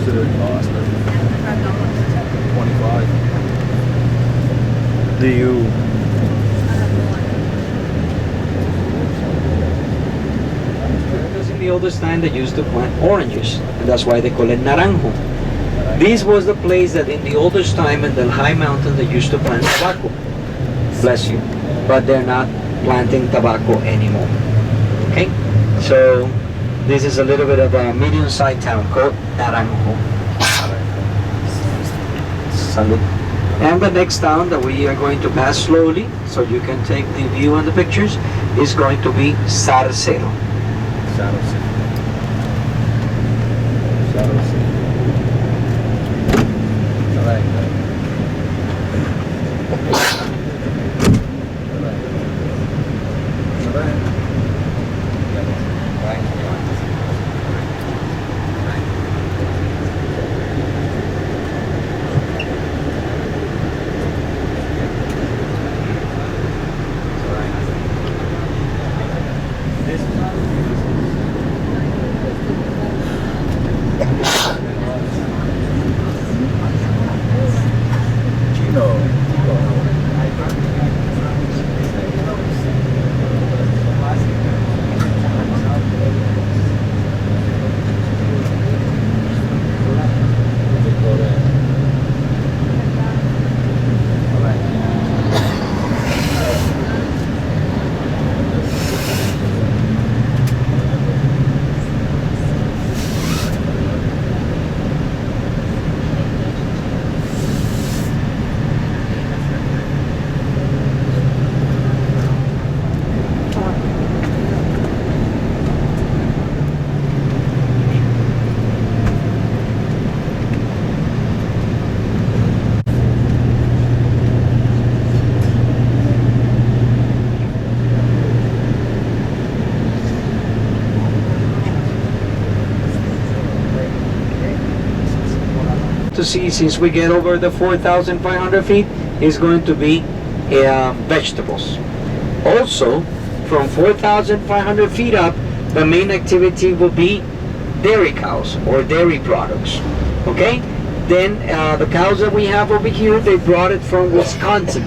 does it cost? 25. Do you? Because in the oldest time they used to plant oranges, and that's why they call it Naranjo. This was the place that in the oldest time in the high mountain they used to plant tobacco. Bless you. But they're not planting tobacco anymore. Okay? So this is a little bit of a medium-sized town called Naranjo. Salud. And the next town that we are going to pass slowly, so you can take the view and the pictures, is going to be Zarcero. Zarcero. To see, since we get over the 4,500 feet, is going to be vegetables. Also, from 4,500 feet up, the main activity will be dairy cows or dairy products. Okay? Then the cows that we have over here, they brought it from Wisconsin.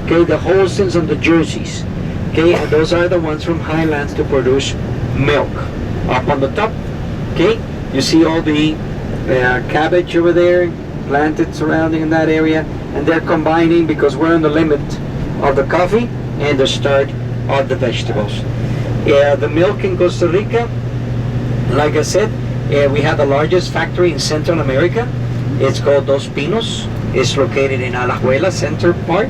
Okay, the Holsteins and the Jerseys. Okay, and those are the ones from Highlands to produce milk. Up on the top, okay, you see all the cabbage over there planted surrounding in that area, and they're combining because we're on the limit of the coffee and the start of the vegetables. The milk in Costa Rica, like I said, we have the largest factory in Central America. It's called Dos Pinos. It's located in Alajuela center part,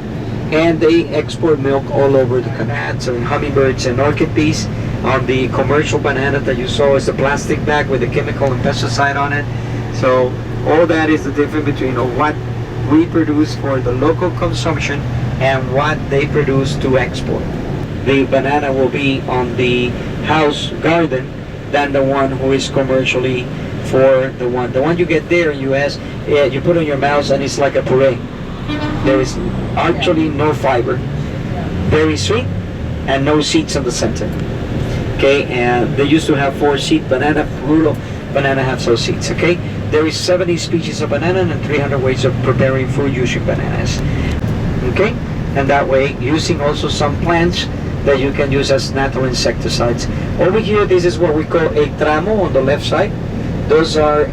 and they export milk all over the canals and hummingbirds and orchid bees. On the commercial banana that you saw is the plastic bag with the chemical and pesticide on it. So all that is the difference between what we produce for the local consumption and what they produce to export. The banana will be on the house garden than the one who is commercially for the one you get there in US. You put on your mouth and it's like a puree. There is actually no fiber, very sweet, and no seeds in the center. Okay, and they used to have 4 seed banana. Rulo banana have no seeds. Okay, there is 70 species of banana and 300 ways of preparing food using bananas. Okay, and that way using also some plants that you can use as natural insecticides. Over here, this is what we call a tramo on the left side. Those are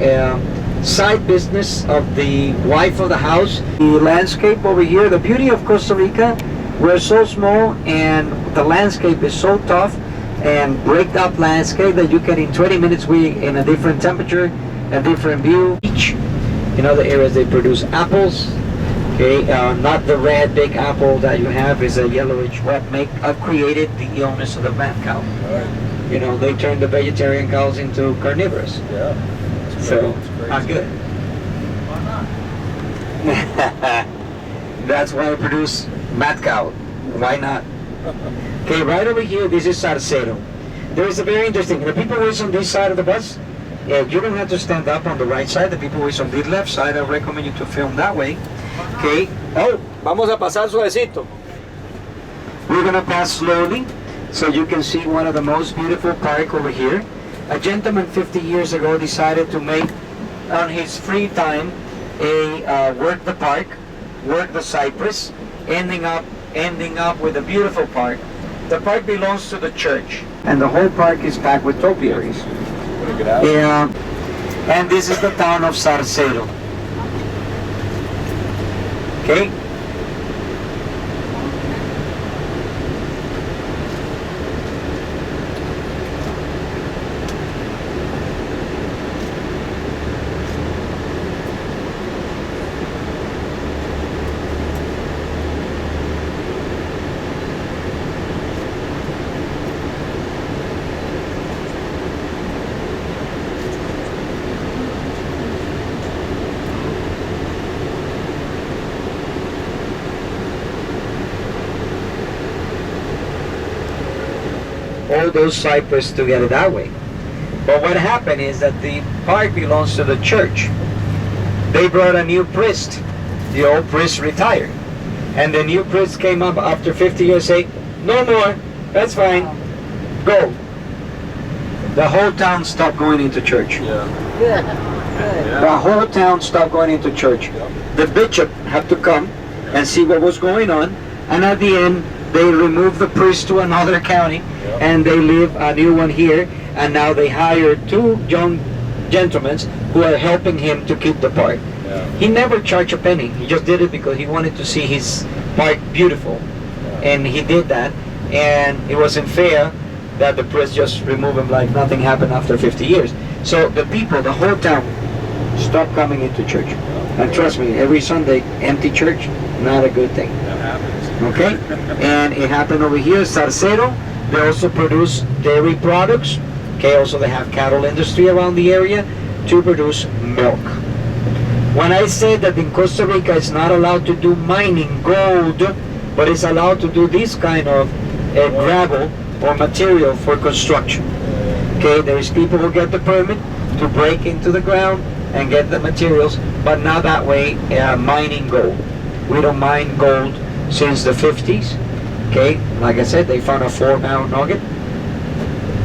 side business of the wife of the house. The landscape over here, the beauty of Costa Rica, we're so small and the landscape is so tough and break up landscape that you can in 20 minutes be in a different temperature, a different view. Each in other areas they produce apples. Okay, not the red big apple that you have, is a yellowish. What created the illness of the mad cow. Right. You know, they turned the vegetarian cows into carnivorous. Yeah. So, not good. That's why I produce mad cow. Why not? Okay, right over here, this is Zarcero. There is a very interesting, the people who is on this side of the bus, you don't have to stand up on the right side. The people who is on the left side, I recommend you to film that way. Okay. Oh, vamos a pasar suavecito. We're gonna pass slowly, so you can see one of the most beautiful park over here. A gentleman 50 years ago decided to make on his free time, work the park, work the cypress, ending up with a beautiful park. The park belongs to the church, and the whole park is packed with topiaries. Yeah, and this is the town of Zarcero. Okay. All those cypress together that way. But what happened is that the park belongs to the church. They brought a new priest. The old priest retired. And the new priest came up after 50 years saying, no more, that's fine, go. The whole town stopped going into church. Yeah. Good. Good. The whole town stopped going into church. The bishop had to come and see what was going on, and at the end they removed the priest to another county, and they leave a new one here, and now they hired two young gentlemen who are helping him to keep the park. He never charged a penny. He just did it because he wanted to see his park beautiful, and he did that. And it wasn't fair that the priest just removed him like nothing happened after 50 years. So the people, the whole town, stopped coming into church. And trust me, every Sunday, empty church, not a good thing. That happens. Okay? And it happened over here, Zarcero. They also produce dairy products. Okay, also they have cattle industry around the area to produce milk. When I say that in Costa Rica it's not allowed to do mining gold, but it's allowed to do this kind of gravel or material for construction. Okay, there is people who get the permit to break into the ground and get the materials, but not that way mining gold. We don't mine gold since the 50s. Okay, like I said, they found a 4-pound nugget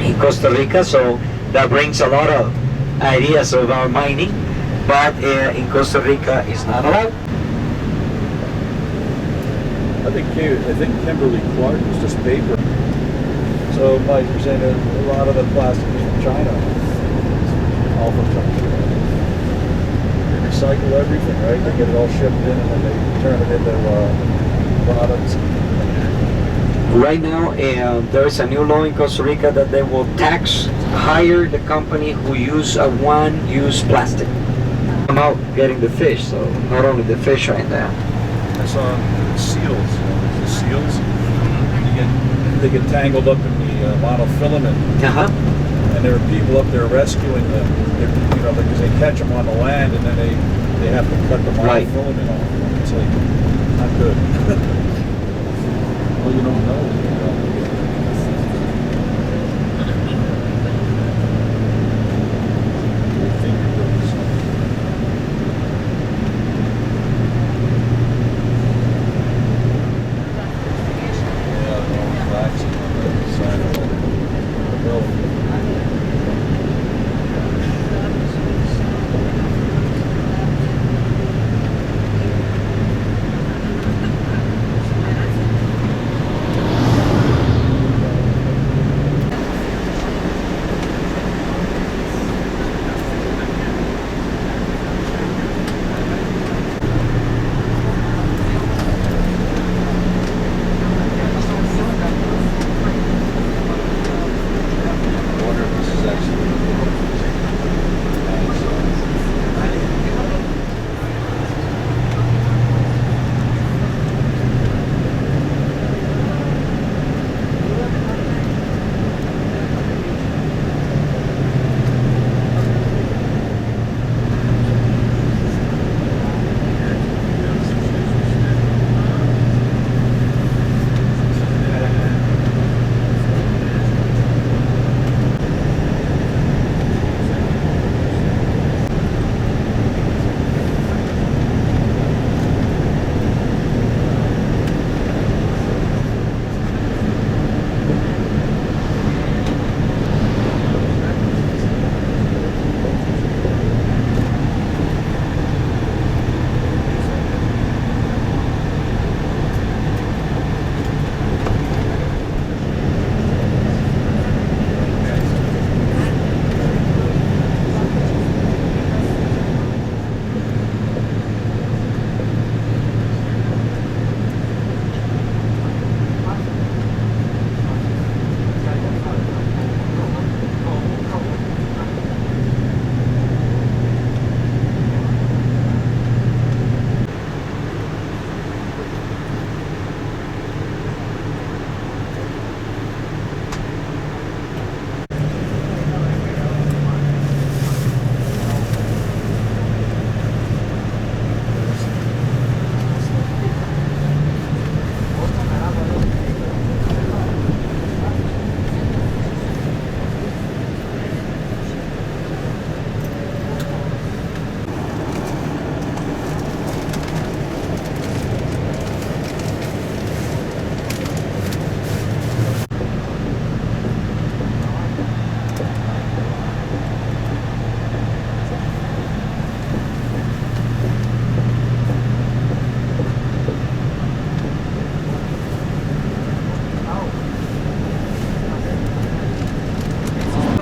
in Costa Rica, so that brings a lot of ideas about mining, but in Costa Rica it's not allowed. I think Kimberly Clark was just paper. So like you're saying, a lot of the plastic is from China. All from China. They recycle everything, right? They get it all shipped in and then they turn it into products. Right now, there is a new law in Costa Rica that they will tax higher the company who use a one-use plastic. I'm out getting the fish, so not only the fish right there. I saw seals. The seals, they get tangled up in the monofilament, and there are people up there rescuing them. Because they catch them on the land, and then they have to cut the monofilament off. It's like not good. Well, you don't know.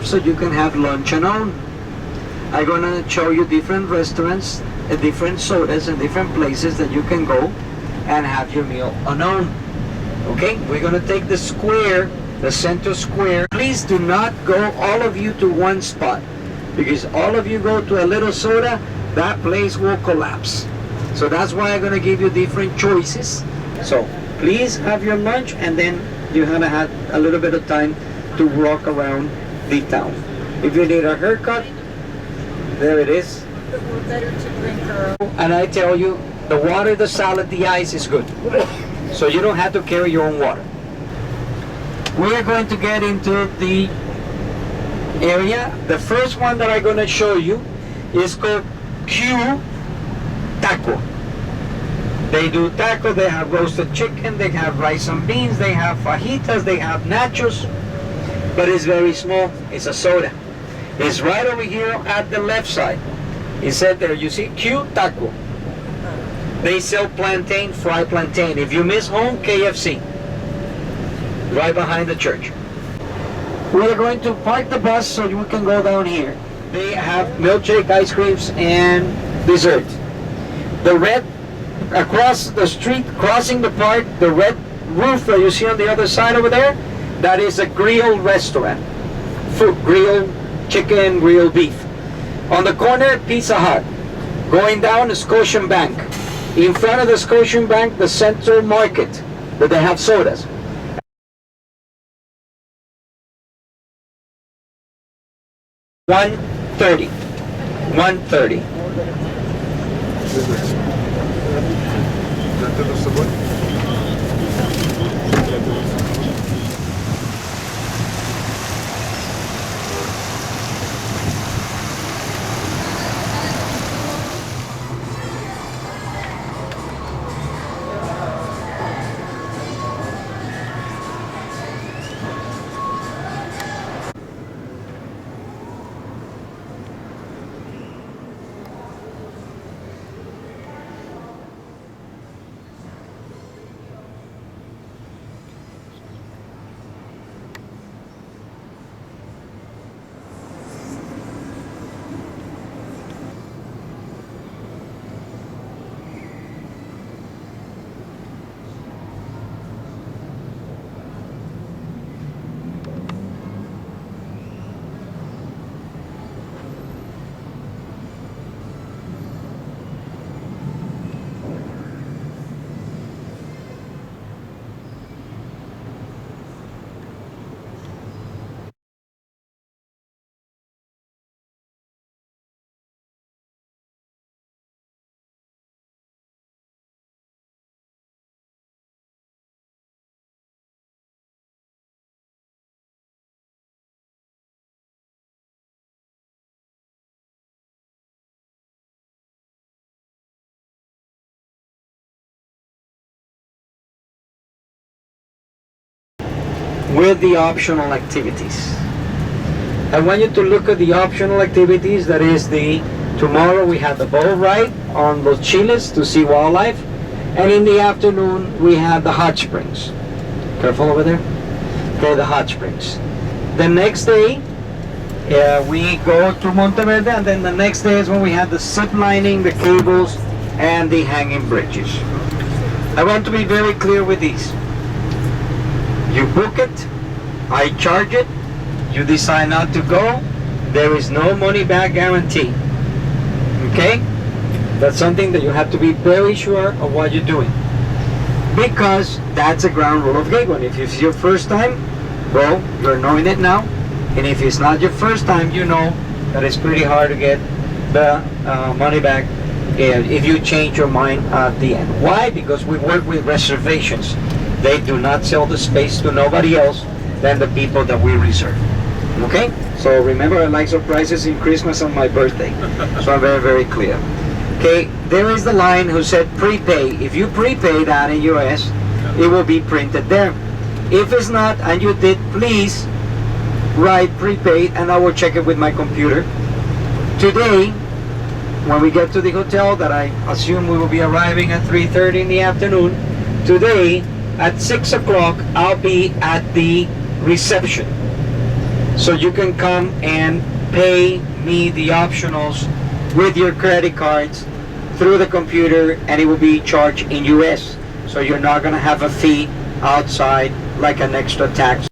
so you can have lunch alone. I'm gonna show you different restaurants, different sodas and different places that you can go and have your meal alone. Okay, we're gonna take the square, the center square. Please do not go, all of you, to one spot, because all of you go to a little soda, that place will collapse. So that's why I'm gonna give you different choices. So please have your lunch, and then you're gonna have a little bit of time to walk around the town. If you need a haircut, there it is. We're better to drink our own. And I tell you, the water, the salad, the ice is good. So you don't have to carry your own water. We are going to get into the area. The first one that I'm going to show you is called Q Taco. They do taco, they have roasted chicken, they have rice and beans, they have fajitas, they have nachos, but it's very small. It's a soda. It's right over here at the left side. It said there, you see, Q Taco. They sell plantain, fried plantain. If you miss home, KFC. Right behind the church. We're going to park the bus so you can go down here. They have milkshake, ice creams, and dessert. The red, across the street, crossing the park, the red roof that you see on the other side over there, that is a grill restaurant. Food, grilled chicken, grilled beef. On the corner, Pizza Hut. Going down, Scotian Bank. In front of the Scotian Bank, the Central Market, where they have sodas. $1.30. $1.30. With the optional activities. I want you to look at the optional activities. That is tomorrow we have the boat ride on Los Chiles to see wildlife, and in the afternoon we have the hot springs. Careful over there. Okay, the hot springs. The next day we go to Monteverde, and then the next day is when we have the zip lining, the cables, and the hanging bridges. I want to be very clear with these. You book it, I charge it, you decide not to go, there is no money back guarantee. Okay? That's something that you have to be very sure of what you're doing. Because that's a ground rule of Gateway. If it's your first time, well, you're knowing it now. And if it's not your first time, you know that it's pretty hard to get the money back if you change your mind at the end. Why? Because we work with reservations. They do not sell the space to nobody else than the people that we reserve. Okay? So remember, I like surprises in Christmas and my birthday. So I'm very, very clear. Okay, there is the line who said prepay. If you prepay that in US, it will be printed there. If it's not, and you did, please write prepaid, and I will check it with my computer. Today, when we get to the hotel that I assume we will be arriving at 3:30 in the afternoon, today, at 6 o'clock, I'll be at the reception. So you can come and pay me the optionals with your credit cards through the computer, and it will be charged in US. So you're not gonna have a fee outside like an extra tax.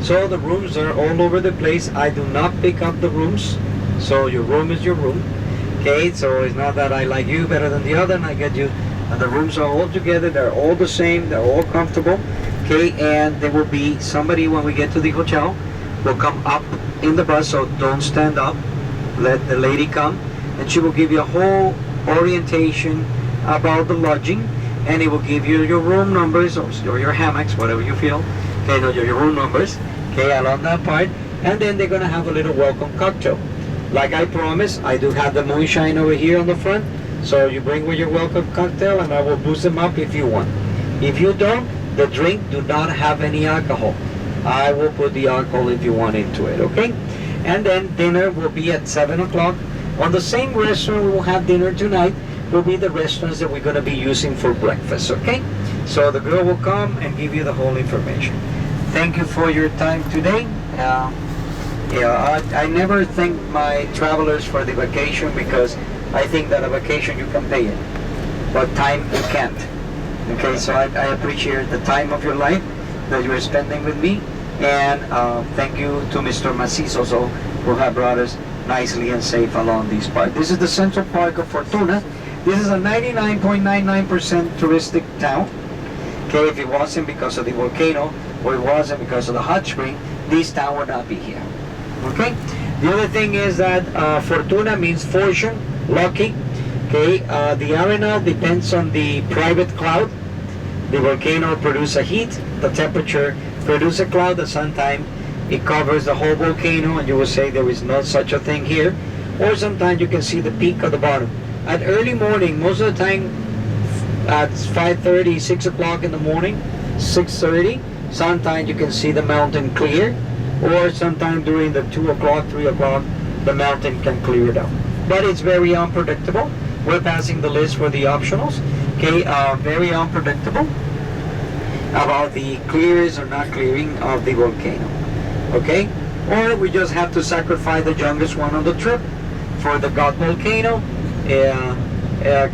So the rooms are all over the place. I do not pick up the rooms. So your room is your room. Okay, so it's not that I like you better than the other and I get you. And the rooms are all together. They're all the same. They're all comfortable. Okay, and there will be somebody when we get to the hotel will come up in the bus. So don't stand up. Let the lady come and she will give you a whole orientation about the lodging, and it will give you your room numbers or your hammocks, whatever you feel. Okay, no, your room numbers. Okay, along that part, and then they're gonna have a little welcome cocktail. Like I promised, I do have the moonshine over here on the front, so you bring with your welcome cocktail, and I will boost them up if you want. If you don't, the drink do not have any alcohol. I will put the alcohol if you want into it. Okay, and then dinner will be at 7 o'clock. On the same restaurant we will have dinner tonight will be the restaurants that we're gonna be using for breakfast. Okay, so the girl will come and give you the whole information. Thank you for your time today. I never thank my travelers for the vacation because I think that a vacation you can pay it, but time you can't. Okay, so I appreciate the time of your life that you are spending with me, and thank you to Mr. Macizo also, who have brought us nicely and safe along this part. This is the Central Park of Fortuna. This is a 99.99% touristic town. Okay, if it wasn't because of the volcano, or it wasn't because of the hot spring, this town would not be here. Okay, the other thing is that Fortuna means fortune, lucky. Okay, the Arenal depends on the private cloud. The volcano produces a heat, the temperature produces a cloud, and sometimes it covers the whole volcano and you will say there is no such a thing here, or sometimes you can see the peak of the bottom. At early morning, most of the time at 5:30, 6 o'clock in the morning, 6:30, sometimes you can see the mountain clear, or sometimes during the 2 o'clock, 3 o'clock, the mountain can clear it up. But it's very unpredictable. We're passing the list for the optionals. Okay, very unpredictable about the clears or not clearing of the volcano. Okay, or we just have to sacrifice the youngest one on the trip for the God volcano.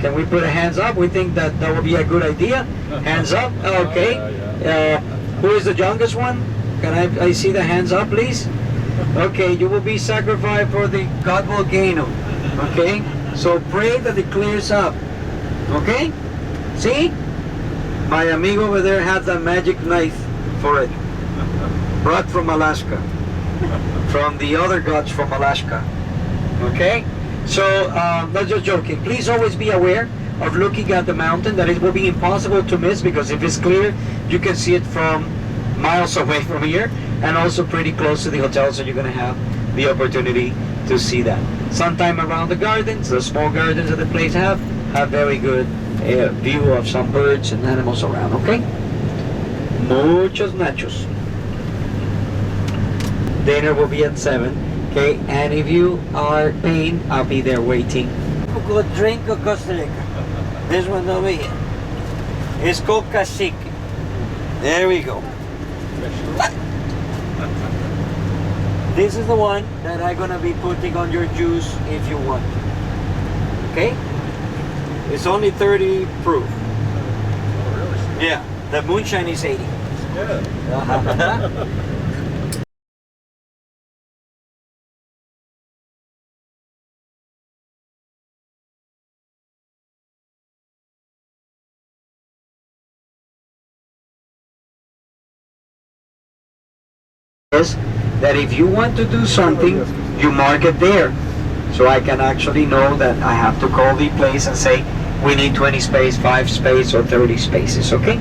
Can we put a hands up? We think that that would be a good idea. Hands up. Okay. Who is the youngest one? Can I see the hands up, please? Okay, you will be sacrificed for the God volcano. Okay, so pray that it clears up. Okay, see? My amigo over there has a magic knife for it. brought from Alaska, from the other gods from Alaska. Okay, so not just joking. Please always be aware of looking at the mountain. That it will be impossible to miss, because if it's clear, you can see it from miles away from here, and also pretty close to the hotel, so you're going to have the opportunity to see that. Sometime around the gardens, the small gardens that the place have very good view of some birds and animals around. Okay, muchos nachos. Dinner will be at 7. Okay, and if you are paying, I'll be there waiting. Good drink of Costa Rica. This one over here. It's called cacique. There we go. This is the one that I'm gonna be putting on your juice if you want. Okay? It's only 30 proof. Oh, really? Yeah. The moonshine is 80. Yeah. Is that if you want to do something, you mark it there, so I can actually know that I have to call the place and say we need 20 space, 5 space, or 30 spaces. Okay,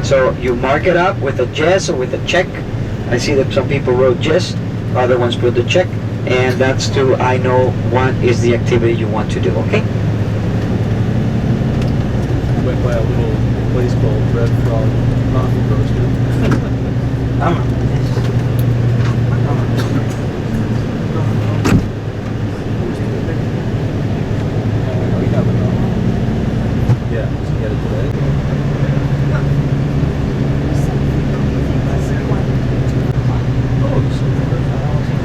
so you mark it up with a yes or with a check. I see that some people wrote yes, other ones put the check, and that's to I know what is the activity you want to do. Okay. We went by a little place called Red Frog Coffee Roaster. Yeah, to get it today.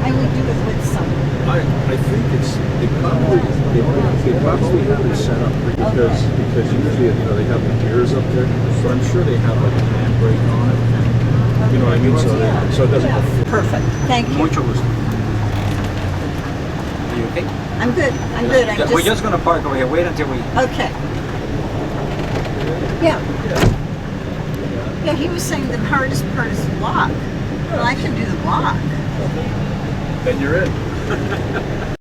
I would do it with some. I think they probably have it set up because usually they have the gears up there, but I'm sure they have like a handbrake on it. You know what I mean? So it doesn't go. Perfect. Thank you. Mucho gusto. Are you okay? I'm good. I'm good. We're just gonna park over here. Wait until we. Okay. Yeah. Yeah, he was saying the hardest part is the block. Well, I can do the block. Then you're in.